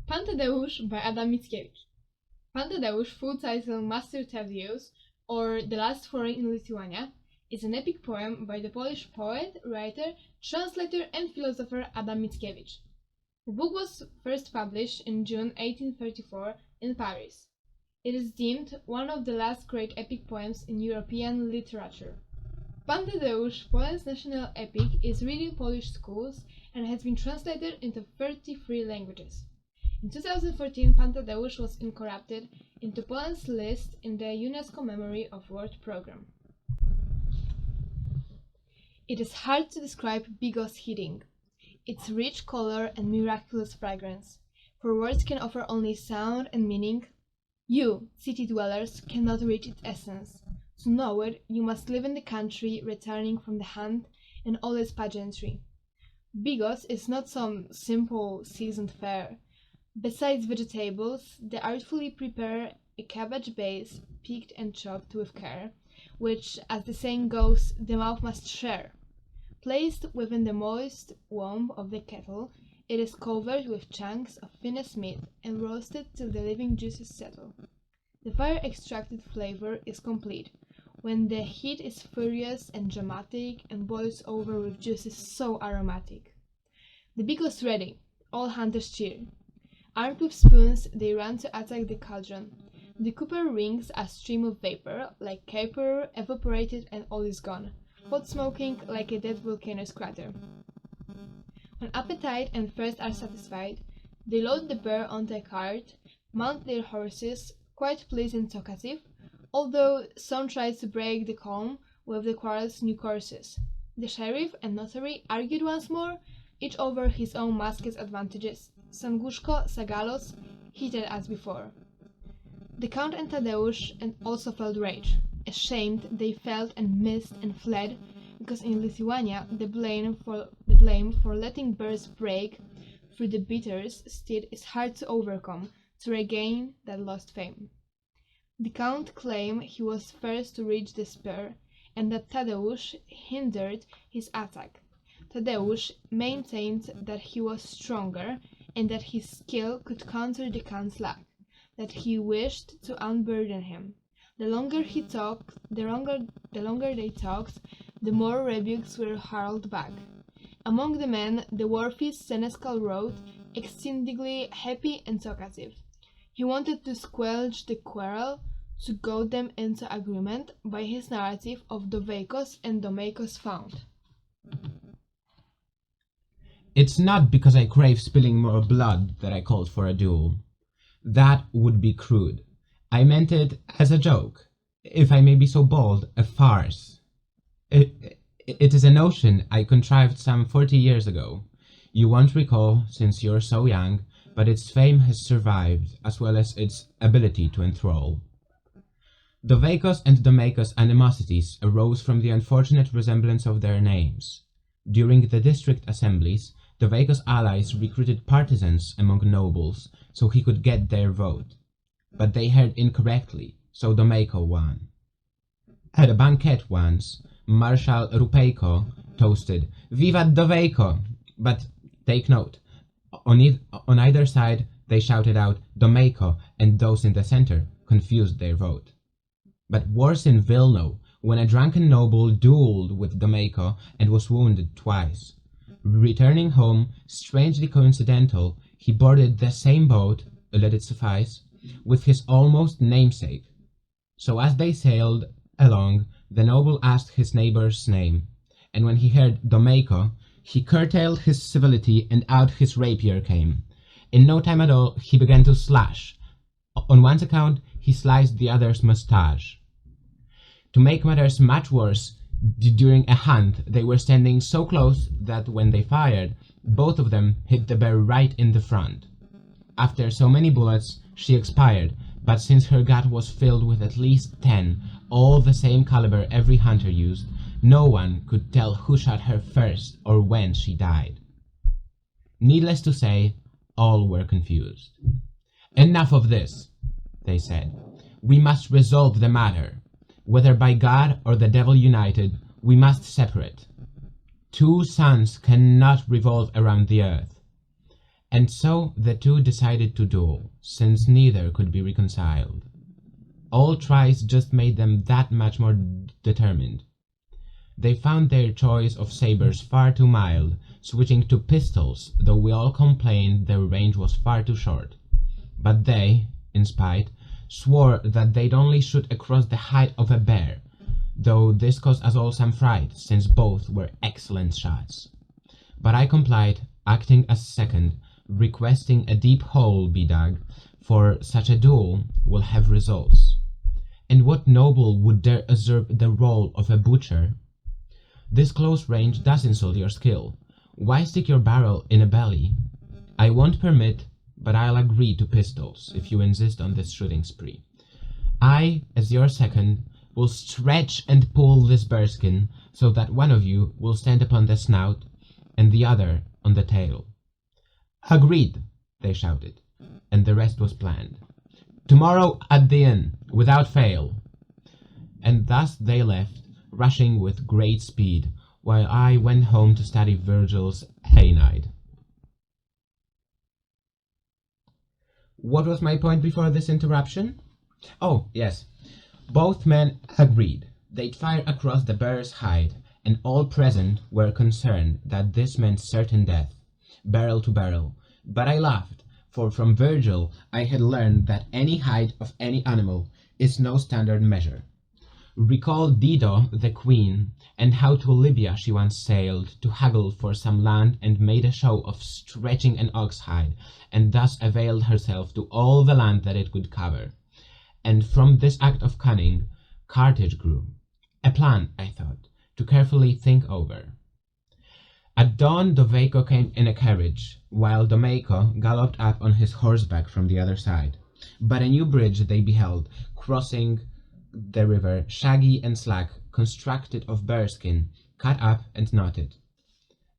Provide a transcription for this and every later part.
Pan Tadeusz by Adam Mickiewicz. Pan Tadeusz, full title Master Tadeusz, or The Last Foreign in Lithuania, is an epic poem by the Polish poet, writer, translator and philosopher Adam Mickiewicz. The book was first published in June 1834 in Paris. It is deemed one of the last great epic poems in European literature. Pan Tadeusz, Poland's national epic, is read in Polish schools and has been translated into 33 languages. In 2014, Pan Tadeusz was incorporated into Poland's list in the UNESCO Memory of World Program. It is hard to describe Bigos hitting, its rich color and miraculous fragrance, for words can offer only sound and meaning. You, city dwellers, cannot reach its essence. To know it, you must live in the country, returning from the hunt and all its pageantry. Bigos is not some simple seasoned fare. Besides vegetables, they artfully prepare a cabbage base, picked and chopped with care, which, as the saying goes, the mouth must share. Placed within the moist womb of the kettle, it is covered with chunks of finest meat and roasted till the living juices settle. The fire-extracted flavor is complete, when the heat is furious and dramatic and boils over with juices so aromatic. The bigos ready, all hunters cheer. Armed with spoons, they run to attack the cauldron. The cooper rings a stream of vapor, like caper, evaporated and all is gone, pot smoking like a dead volcano's crater. When appetite and thirst are satisfied, they load the bear onto a cart, mount their horses, quite pleased and talkative, although some try to break the calm with the quarrel's new courses. The sheriff and notary argued once more, each over his own musket's advantages. Sanguszko, Sagalos, heated as before. The Count and Tadeusz and also felt rage. Ashamed, they felt and missed and fled, because in Lithuania the blame for letting bears break through the bitters steed is hard to overcome to regain that lost fame. The Count claimed he was first to reach the spear, and that Tadeusz hindered his attack. Tadeusz maintained that he was stronger, and that his skill could counter the Count's lack, that he wished to unburden him. The longer they talked, the more rebukes were hurled back. Among the men, the worthy Seneschal wrote, exceedingly happy and talkative. He wanted to squelch the quarrel, to goad them into agreement by his narrative of Doveikos and Domeikos found. It's not because I crave spilling more blood that I called for a duel. That would be crude. I meant it as a joke, if I may be so bold, a farce. It is a notion I contrived some 40 years ago. You won't recall, since you're so young, but its fame has survived, as well as its ability to enthrall. Doveikos and Domeikos animosities arose from the unfortunate resemblance of their names. During the district assemblies, Doveikos' allies recruited partisans among nobles so he could get their vote. But they heard incorrectly, so Domeiko won. At a banquet once, Marshal Rupeiko toasted, "Vivat Doveiko!" But take note, on either side they shouted out Domeiko, and those in the center confused their vote. But worse in Vilno, when a drunken noble duelled with Domeiko and was wounded twice. Returning home, strangely coincidental, he boarded the same boat, let it suffice, with his almost namesake. So as they sailed along, the noble asked his neighbor's name, and when he heard Domeiko, he curtailed his civility and out his rapier came. In no time at all, he began to slash. On one's account, he sliced the other's moustache. To make matters much worse, during a hunt, they were standing so close that when they fired, both of them hit the bear right in the front. After so many bullets, she expired, but since her gut was filled with at least 10, all the same caliber every hunter used, no one could tell who shot her first or when she died. Needless to say, all were confused. "Enough of this," they said. "We must resolve the matter. Whether by God or the devil united, we must separate. Two suns cannot revolve around the earth. And so the two decided to duel, since neither could be reconciled. All tries just made them that much more determined. They found their choice of sabers far too mild, switching to pistols, though we all complained their range was far too short. But they, in spite, swore that they'd only shoot across the height of a bear, though this caused us all some fright, since both were excellent shots. But I complied, acting as second, requesting a deep hole be dug, for such a duel will have results. And what noble would dare usurp the role of a butcher? This close range does insult your skill. Why stick your barrel in a belly? I won't permit, but I'll agree to pistols, if you insist on this shooting spree. I, as your second, will stretch and pull this bearskin, so that one of you will stand upon the snout, and the other on the tail. Agreed, they shouted, and the rest was planned. Tomorrow at the inn, without fail. And thus they left, rushing with great speed, while I went home to study Virgil's Aeneid. What was my point before this interruption? Oh, yes. Both men agreed. They'd fire across the bear's hide, and all present were concerned that this meant certain death, barrel to barrel. But I laughed, for from Virgil I had learned that any height of any animal is no standard measure. Recall Dido, the queen, and how to Libya she once sailed to haggle for some land and made a show of stretching an ox hide, and thus availed herself to all the land that it could cover. And from this act of cunning, Carthage grew. A plan, I thought, to carefully think over. At dawn Doveco came in a carriage, while Domeico galloped up on his horseback from the other side. But a new bridge they beheld, crossing the river, shaggy and slack, constructed of bearskin, cut up and knotted.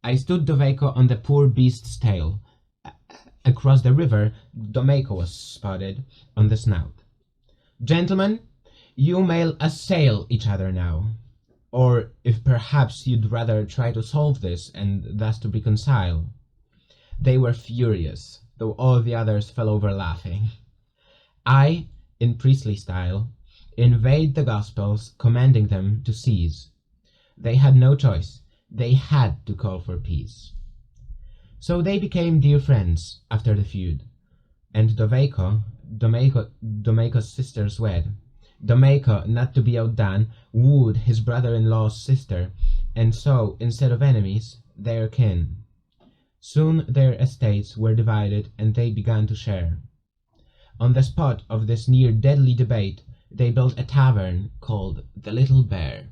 I stood Doveco on the poor beast's tail. Across the river, Domeico was spotted on the snout. Gentlemen, you may assail each other now. Or if perhaps you'd rather try to solve this and thus to reconcile. They were furious, though all the others fell over laughing. I, in priestly style, inveighed the Gospels, commanding them to cease. They had no choice. They had to call for peace. So they became dear friends after the feud, and Domeico's sisters wed. Domeico, not to be outdone, wooed his brother-in-law's sister, and so, instead of enemies, they are kin. Soon their estates were divided, and they began to share. On the spot of this near-deadly debate, they built a tavern called the Little Bear.